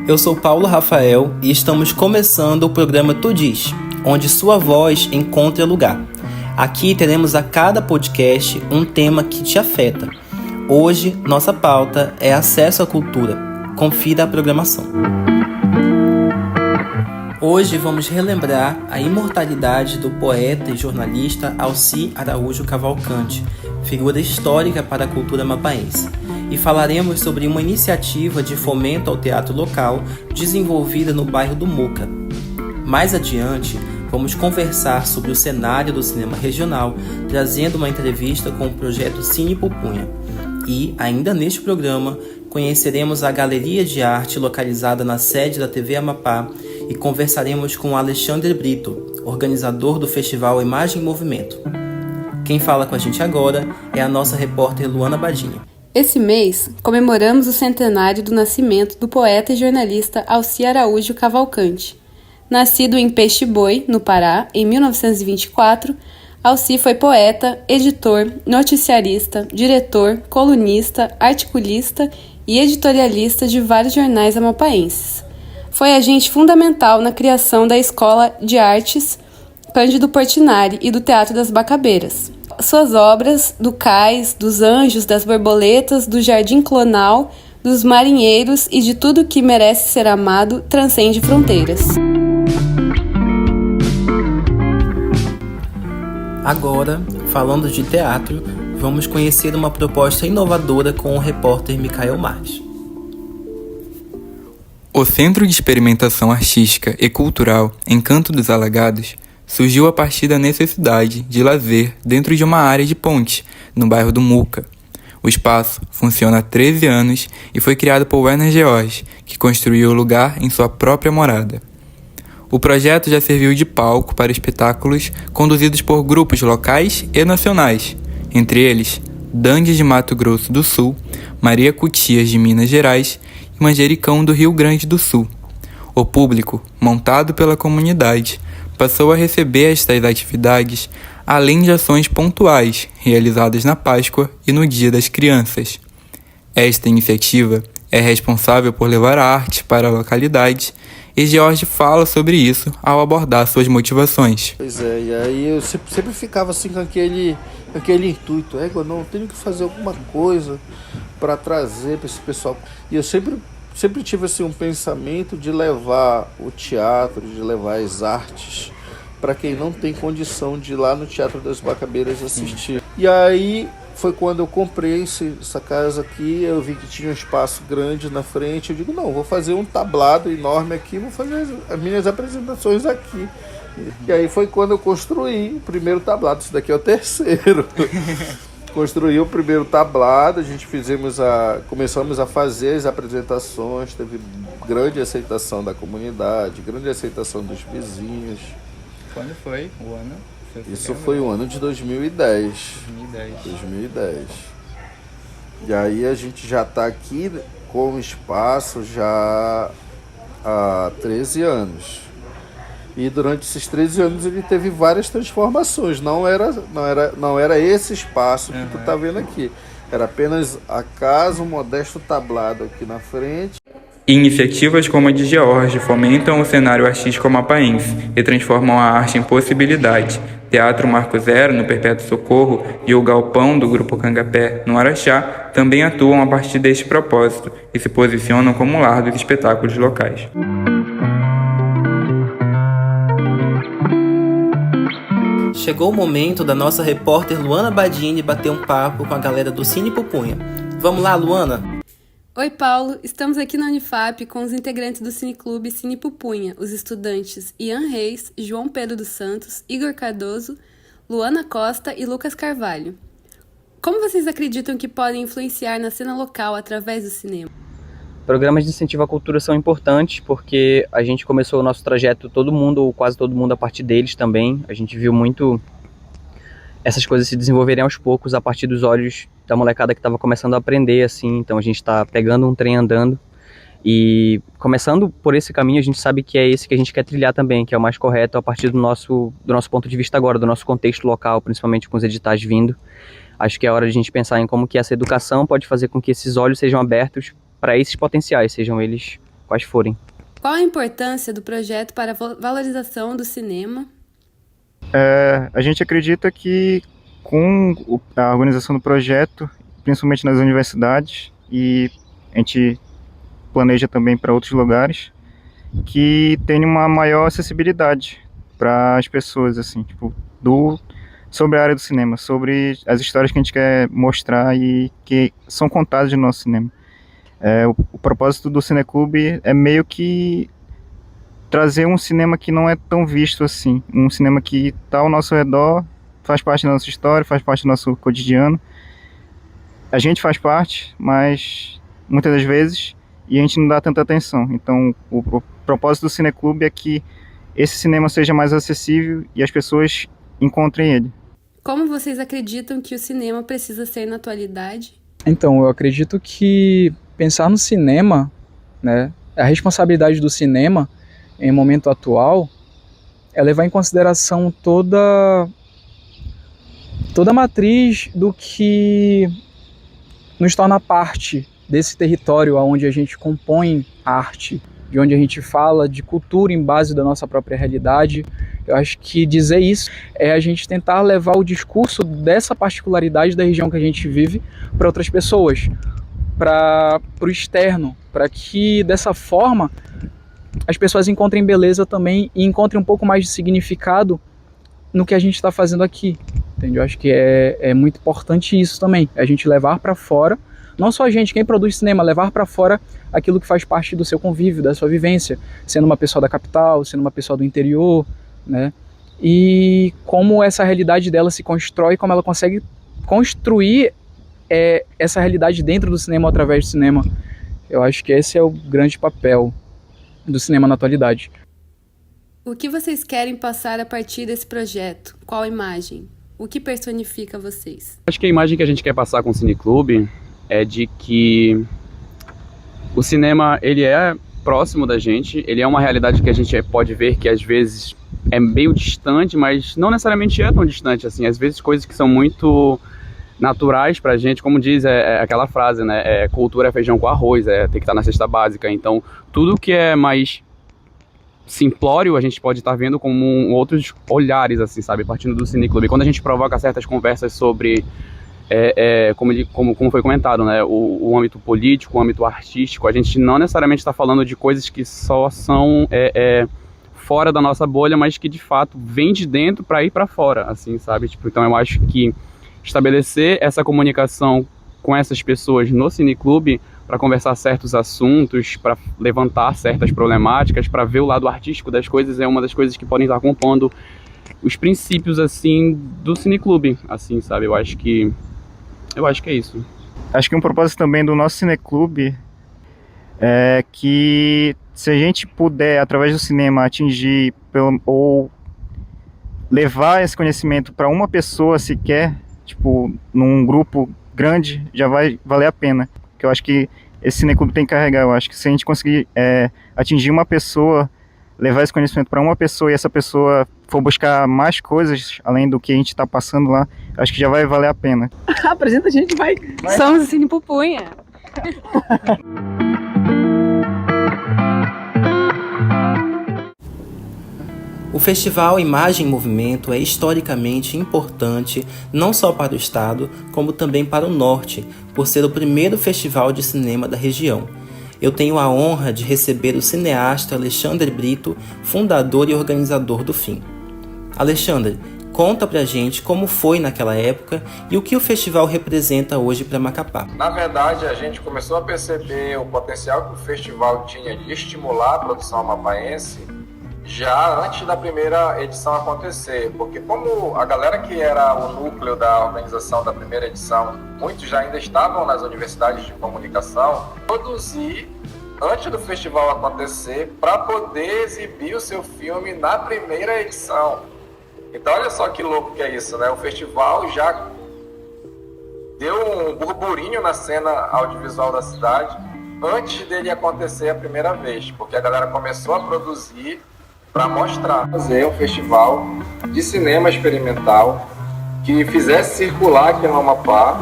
Eu sou Paulo Rafael e estamos começando o programa Tu Diz, onde sua voz encontra lugar. Aqui teremos a cada podcast um tema que te afeta. Hoje, nossa pauta é acesso à cultura. Confira a programação. Hoje vamos relembrar a imortalidade do poeta e jornalista Alci Araújo Cavalcante, figura histórica para a cultura amapaense. E falaremos sobre uma iniciativa de fomento ao teatro local desenvolvida no bairro do Muca. Mais adiante, vamos conversar sobre o cenário do cinema regional, trazendo uma entrevista com o projeto Cine Pupunha. E, ainda neste programa, conheceremos a Galeria de Arte localizada na sede da TV Amapá e conversaremos com Alexandre Brito, organizador do festival Imagem em Movimento. Quem fala com a gente agora é a nossa repórter Luana Badinha. Esse mês, comemoramos o centenário do nascimento do poeta e jornalista Alci Araújo Cavalcante. Nascido em Peixe-Boi, no Pará, em 1924, Alci foi poeta, editor, noticiarista, diretor, colunista, articulista e editorialista de vários jornais amapaenses. Foi agente fundamental na criação da Escola de Artes Cândido Portinari e do Teatro das Bacabeiras. Suas obras, do Cais, dos Anjos, das Borboletas, do Jardim Clonal, dos Marinheiros e de tudo que merece ser amado, transcende fronteiras. Agora, falando de teatro, vamos conhecer uma proposta inovadora com o repórter Micael Marques. O Centro de Experimentação Artística e Cultural Encanto dos Alagados surgiu a partir da necessidade de lazer dentro de uma área de ponte, no bairro do Muca. O espaço funciona há 13 anos e foi criado por Werner George, que construiu o lugar em sua própria morada. O projeto já serviu de palco para espetáculos conduzidos por grupos locais e nacionais, entre eles Dandes de Mato Grosso do Sul, Maria Cutias de Minas Gerais e Manjericão do Rio Grande do Sul. O público, montado pela comunidade, passou a receber estas atividades, além de ações pontuais realizadas na Páscoa e no Dia das Crianças. Esta iniciativa é responsável por levar a arte para a localidade e George fala sobre isso ao abordar suas motivações. Pois é, e aí eu sempre ficava assim com aquele intuito, eu não tenho que fazer alguma coisa para trazer para esse pessoal. E eu sempre tive assim, um pensamento de levar o teatro, de levar as artes para quem não tem condição de ir lá no Teatro das Bacabeiras assistir. E aí foi quando eu comprei essa casa aqui, eu vi que tinha um espaço grande na frente, eu digo, não, vou fazer um tablado enorme aqui, vou fazer as minhas apresentações aqui. E aí foi quando eu construí o primeiro tablado, esse daqui é o terceiro. Construí o primeiro tablado, começamos a fazer as apresentações, teve grande aceitação da comunidade, grande aceitação dos vizinhos. Quando foi o ano? Isso foi o ano de 2010. 2010. E aí a gente já está aqui com o espaço já há 13 anos. E durante esses 13 anos ele teve várias transformações. Não era esse espaço que tu tá vendo aqui. Era apenas a casa, um modesto tablado aqui na frente. Iniciativas como a de George fomentam o cenário artístico amapaense e transformam a arte em possibilidade. Teatro Marco Zero, no Perpétuo Socorro, e o Galpão, do Grupo Cangapé, no Araxá, também atuam a partir deste propósito e se posicionam como lar dos espetáculos locais. Chegou o momento da nossa repórter Luana Badini bater um papo com a galera do Cine Pupunha. Vamos lá, Luana? Oi, Paulo. Estamos aqui na Unifap com os integrantes do Cineclube Cine Pupunha, os estudantes Ian Reis, João Pedro dos Santos, Igor Cardoso, Luana Costa e Lucas Carvalho. Como vocês acreditam que podem influenciar na cena local através do cinema? Programas de incentivo à cultura são importantes porque a gente começou o nosso trajeto, todo mundo, ou quase todo mundo, a partir deles também. A gente viu muito essas coisas se desenvolverem aos poucos a partir dos olhos da molecada que estava começando a aprender, assim. Então a gente está pegando um trem andando e começando por esse caminho, a gente sabe que é esse que a gente quer trilhar também, que é o mais correto a partir do nosso ponto de vista agora, do nosso contexto local, principalmente com os editais vindo. Acho que é hora de a gente pensar em como que essa educação pode fazer com que esses olhos sejam abertos para esses potenciais, sejam eles quais forem. Qual a importância do projeto para a valorização do cinema? A gente acredita que com a organização do projeto, principalmente nas universidades, e a gente planeja também para outros lugares, que tenha uma maior acessibilidade para as pessoas, assim, tipo, sobre a área do cinema, sobre as histórias que a gente quer mostrar e que são contadas no nosso cinema. O propósito do Cineclube é meio que trazer um cinema que não é tão visto assim, um cinema que está ao nosso redor, faz parte da nossa história, faz parte do nosso cotidiano. A gente faz parte, mas muitas das vezes, e a gente não dá tanta atenção. Então, o propósito do Cineclube é que esse cinema seja mais acessível e as pessoas encontrem ele. Como vocês acreditam que o cinema precisa ser na atualidade? Então, eu acredito que pensar no cinema, né, a responsabilidade do cinema em momento atual é levar em consideração toda a matriz do que nos torna parte desse território onde a gente compõe arte, de onde a gente fala de cultura em base da nossa própria realidade. Eu acho que dizer isso é a gente tentar levar o discurso dessa particularidade da região que a gente vive para outras pessoas, para o externo, para que dessa forma as pessoas encontrem beleza também e encontrem um pouco mais de significado no que a gente está fazendo aqui. Entende? Eu acho que é muito importante isso também, a gente levar para fora, não só a gente, quem produz cinema, levar para fora aquilo que faz parte do seu convívio, da sua vivência, sendo uma pessoa da capital, sendo uma pessoa do interior, né? E como essa realidade dela se constrói, como ela consegue construir essa realidade dentro do cinema, através do cinema. Eu acho que esse é o grande papel do cinema na atualidade. O que vocês querem passar a partir desse projeto? Qual imagem? O que personifica vocês? Acho que a imagem que a gente quer passar com o Cineclube é de que o cinema, ele é próximo da gente, ele é uma realidade que a gente pode ver que às vezes é meio distante, mas não necessariamente é tão distante assim. Às vezes coisas que são muito naturais pra gente, como diz aquela frase, né? Cultura é feijão com arroz, tem que estar na cesta básica. Então, tudo que é mais simplório, a gente pode estar vendo como outros olhares, assim, sabe? Partindo do Cineclube. Quando a gente provoca certas conversas sobre, como foi comentado, né? O âmbito político, o âmbito artístico, a gente não necessariamente está falando de coisas que só são fora da nossa bolha, mas que de fato vem de dentro para ir para fora, assim, sabe? Tipo, então eu acho que estabelecer essa comunicação com essas pessoas no Cineclube para conversar certos assuntos, para levantar certas problemáticas, para ver o lado artístico das coisas, é uma das coisas que podem estar compondo os princípios, assim, do Cineclube, assim, sabe? Eu acho que é isso. Acho que um propósito também do nosso Cineclube é que se a gente puder, através do cinema, atingir ou levar esse conhecimento para uma pessoa sequer, tipo, num grupo grande, já vai valer a pena. Porque eu acho que esse Cineclube tem que carregar. Eu acho que se a gente conseguir atingir uma pessoa, levar esse conhecimento para uma pessoa e essa pessoa for buscar mais coisas além do que a gente está passando lá, acho que já vai valer a pena. Apresenta a gente, vai. Somos o Cine Pupunha. O Festival Imagem em Movimento é historicamente importante não só para o estado, como também para o norte, por ser o primeiro festival de cinema da região. Eu tenho a honra de receber o cineasta Alexandre Brito, fundador e organizador do FIM. Alexandre, conta pra gente como foi naquela época e o que o festival representa hoje para Macapá. Na verdade, a gente começou a perceber o potencial que o festival tinha de estimular a produção amapaense já antes da primeira edição acontecer, porque como a galera que era o núcleo da organização da primeira edição, muitos já ainda estavam nas universidades de comunicação, produzir antes do festival acontecer para poder exibir o seu filme na primeira edição. Então olha só que louco que é isso, né? O festival já deu um burburinho na cena audiovisual da cidade antes dele acontecer a primeira vez, porque a galera começou a produzir para mostrar, fazer um festival de cinema experimental que fizesse circular aqui no Amapá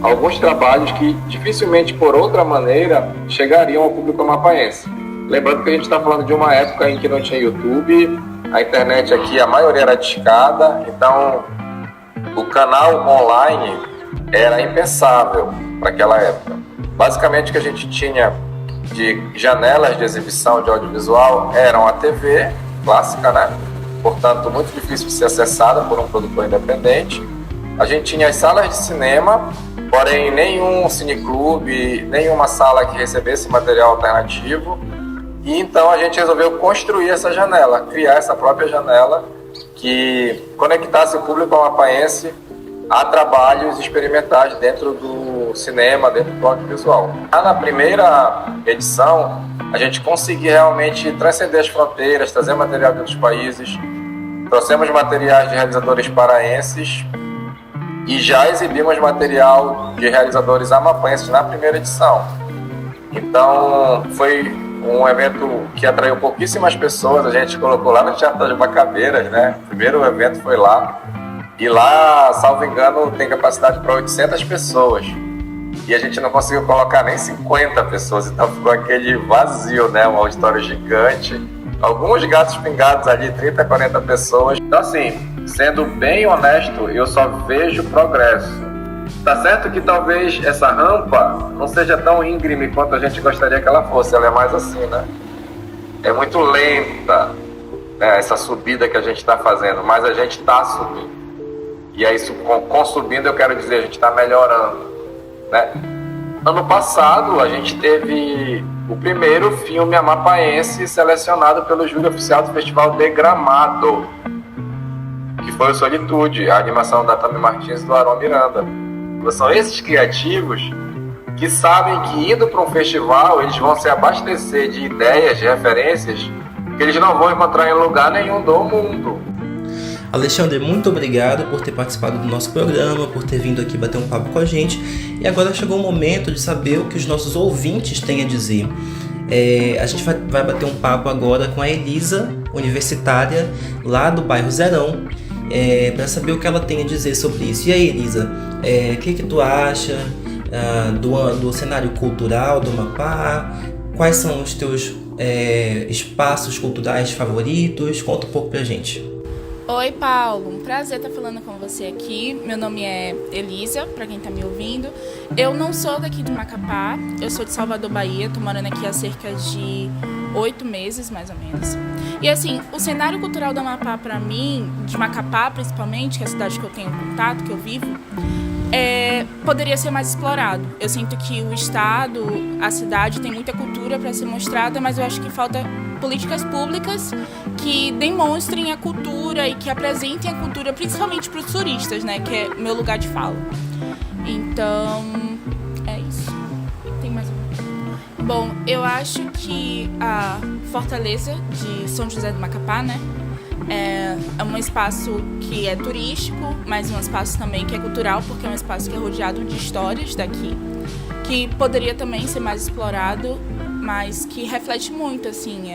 alguns trabalhos que dificilmente por outra maneira chegariam ao público amapaense. Lembrando que a gente está falando de uma época em que não tinha YouTube, a internet aqui, a maioria era discada, então o canal online era impensável para aquela época. Basicamente o que a gente tinha de janelas de exibição de audiovisual eram a TV clássica, né? Portanto, muito difícil de ser acessada por um produtor independente. A gente tinha as salas de cinema, porém nenhum cineclube, nenhuma sala que recebesse material alternativo. E então a gente resolveu construir essa janela, criar essa própria janela que conectasse o público amapaense a trabalhos experimentais dentro do cinema, dentro do audiovisual. Na primeira edição, a gente conseguiu realmente transcender as fronteiras, trazer material de outros países, trouxemos materiais de realizadores paraenses e já exibimos material de realizadores amapaenses na primeira edição. Então, foi um evento que atraiu pouquíssimas pessoas, a gente colocou lá no Teatro das Macabeiras, né? O primeiro evento foi lá. E lá, salvo engano, tem capacidade para 800 pessoas. E a gente não conseguiu colocar nem 50 pessoas, então ficou aquele vazio, né? Um auditório gigante. Alguns gatos pingados ali, 30, 40 pessoas. Então, assim, sendo bem honesto, eu só vejo progresso. Tá certo que talvez essa rampa não seja tão íngreme quanto a gente gostaria que ela fosse. Ela é mais assim, né? É muito lenta, né? Essa subida que a gente está fazendo, mas a gente está subindo. E é isso, com subindo eu quero dizer, a gente está melhorando, né? Ano passado a gente teve o primeiro filme amapaense selecionado pelo júri oficial do Festival de Gramado, que foi o Solitude, a animação da Tami Martins e do Aron Miranda. São esses criativos que sabem que indo para um festival eles vão se abastecer de ideias, de referências que eles não vão encontrar em lugar nenhum do mundo. Alexandre, muito obrigado por ter participado do nosso programa, por ter vindo aqui bater um papo com a gente. E agora chegou o momento de saber o que os nossos ouvintes têm a dizer. A gente vai bater um papo agora com a Elisa, universitária, lá do bairro Zerão, para saber o que ela tem a dizer sobre isso. E aí, Elisa, o que tu acha do cenário cultural do Amapá? Quais são os teus espaços culturais favoritos? Conta um pouco pra gente. Oi, Paulo, um prazer estar falando com você aqui. Meu nome é Elisa, para quem está me ouvindo. Eu não sou daqui de Macapá, eu sou de Salvador, Bahia, estou morando aqui há cerca de 8 meses, mais ou menos. E assim, o cenário cultural do Amapá, para mim, de Macapá principalmente, que é a cidade que eu tenho contato, que eu vivo, poderia ser mais explorado. Eu sinto que o estado, a cidade tem muita cultura para ser mostrada, mas eu acho que falta políticas públicas que demonstrem a cultura e que apresentem a cultura principalmente para os turistas, né, que é meu lugar de fala. Então, é isso. Tem mais um? Bom, eu acho que a Fortaleza de São José do Macapá, né, é um espaço que é turístico, mas um espaço também que é cultural, porque é um espaço que é rodeado de histórias daqui, que poderia também ser mais explorado, mas que reflete muito, assim,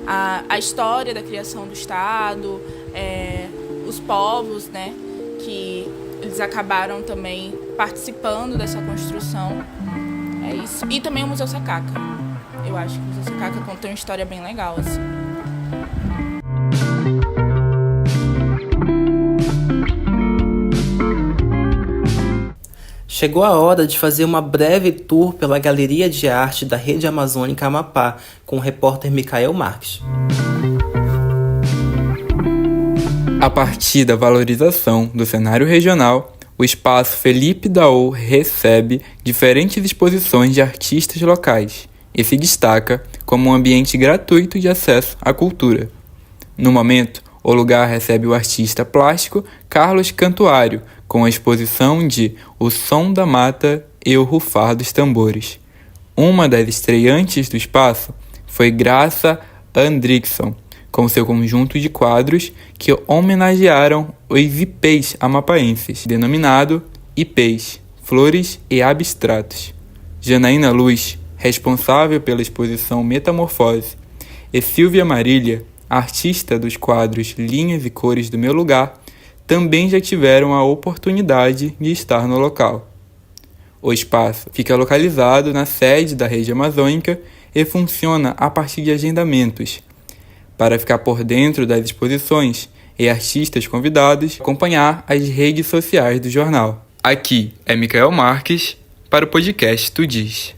a história da criação do Estado, os povos, né, que eles acabaram também participando dessa construção. É isso. E também o Museu Sacaca. Eu acho que o Museu Sacaca conta uma história bem legal, assim. Chegou a hora de fazer uma breve tour pela Galeria de Arte da Rede Amazônica Amapá, com o repórter Micael Marques. A partir da valorização do cenário regional, o espaço Felipe Daou recebe diferentes exposições de artistas locais e se destaca como um ambiente gratuito de acesso à cultura. No momento, o lugar recebe o artista plástico Carlos Cantuário, com a exposição de O Som da Mata e o Rufar dos Tambores. Uma das estreantes do espaço foi Graça Andrickson, com seu conjunto de quadros que homenagearam os ipês amapaenses, denominado Ipês, Flores e Abstratos. Janaína Luz, responsável pela exposição Metamorfose, e Silvia Marília, artista dos quadros Linhas e Cores do Meu Lugar, também já tiveram a oportunidade de estar no local. O espaço fica localizado na sede da Rede Amazônica e funciona a partir de agendamentos. Para ficar por dentro das exposições e artistas convidados, acompanhar as redes sociais do jornal. Aqui é Micael Marques para o podcast Tu Diz.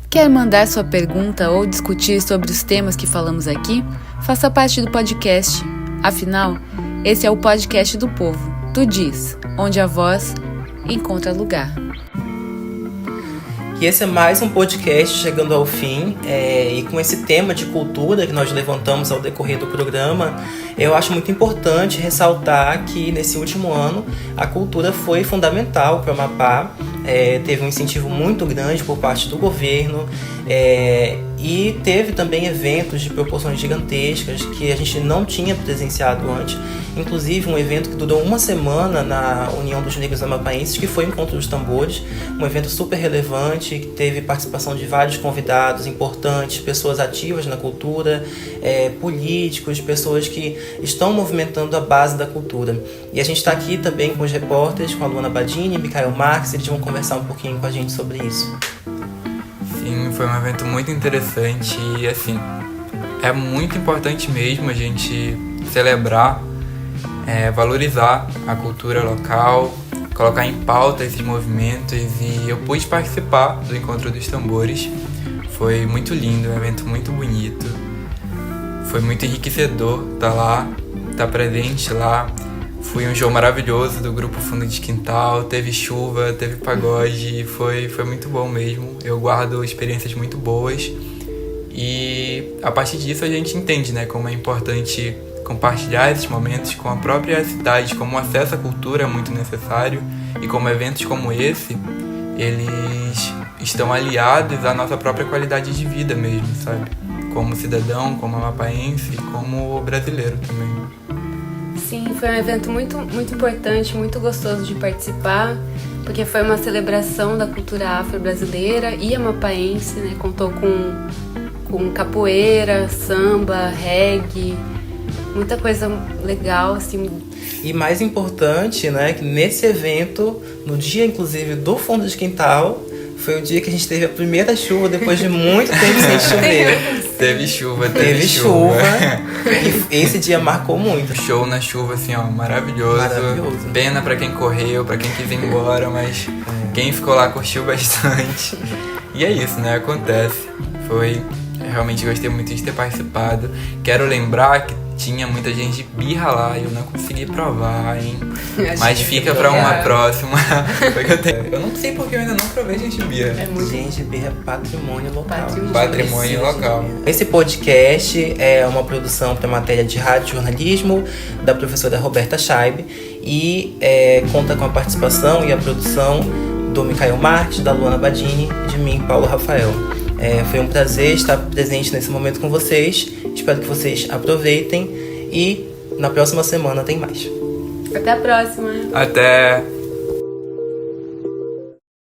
Quer mandar sua pergunta ou discutir sobre os temas que falamos aqui? Faça parte do podcast. Afinal, esse é o podcast do povo, Tu Diz, onde a voz encontra lugar. E esse é mais um podcast chegando ao fim, e com esse tema de cultura que nós levantamos ao decorrer do programa, eu acho muito importante ressaltar que nesse último ano a cultura foi fundamental para o Amapá, teve um incentivo muito grande por parte do governo, e teve também eventos de proporções gigantescas que a gente não tinha presenciado antes, inclusive um evento que durou uma semana na União dos Negros Amapaenses, que foi o Encontro dos Tambores, um evento super relevante, que teve participação de vários convidados importantes, pessoas ativas na cultura, políticos, pessoas que estão movimentando a base da cultura. E a gente está aqui também com os repórteres, com a Luana Badini e Micael Marques, eles vão conversar um pouquinho com a gente sobre isso. Sim, foi um evento muito interessante e, assim, é muito importante mesmo a gente celebrar, valorizar a cultura local, colocar em pauta esses movimentos, e eu pude participar do Encontro dos Tambores. Foi muito lindo, um evento muito bonito, foi muito enriquecedor estar lá, estar presente lá. Foi um show maravilhoso do grupo Fundo de Quintal, teve chuva, teve pagode, foi muito bom mesmo. Eu guardo experiências muito boas e a partir disso a gente entende, né, como é importante compartilhar esses momentos com a própria cidade, como o acesso à cultura é muito necessário e como eventos como esse, eles estão aliados à nossa própria qualidade de vida mesmo, sabe? Como cidadão, como amapaense, como brasileiro também. Sim, foi um evento muito importante, muito gostoso de participar, porque foi uma celebração da cultura afro-brasileira e amapaense, né? Contou com capoeira, samba, reggae, muita coisa legal, assim. E mais importante, né, que nesse evento, no dia inclusive do Fundo de Quintal, foi o dia que a gente teve a primeira chuva depois de muito tempo sem chover. Teve chuva. E esse dia marcou muito. Show na chuva, assim, ó, maravilhoso. Pena pra quem correu, pra quem quis ir embora, mas quem ficou lá curtiu bastante. E é isso, né? Acontece. Realmente gostei muito de ter participado. Quero lembrar que tinha muita gente de birra lá e eu não consegui provar, hein? Mas fica pra uma próxima. Eu não sei porque eu ainda não provei gente de birra. Gente de birra é patrimônio local. Patrimônio local. Esse podcast é uma produção para matéria de rádio jornalismo da professora Roberta Scheib e conta com a participação e a produção do Micael Marques, da Luana Badini e de mim, Paulo Rafael. Foi um prazer estar presente nesse momento com vocês. Espero que vocês aproveitem e na próxima semana tem mais. Até a próxima. Até!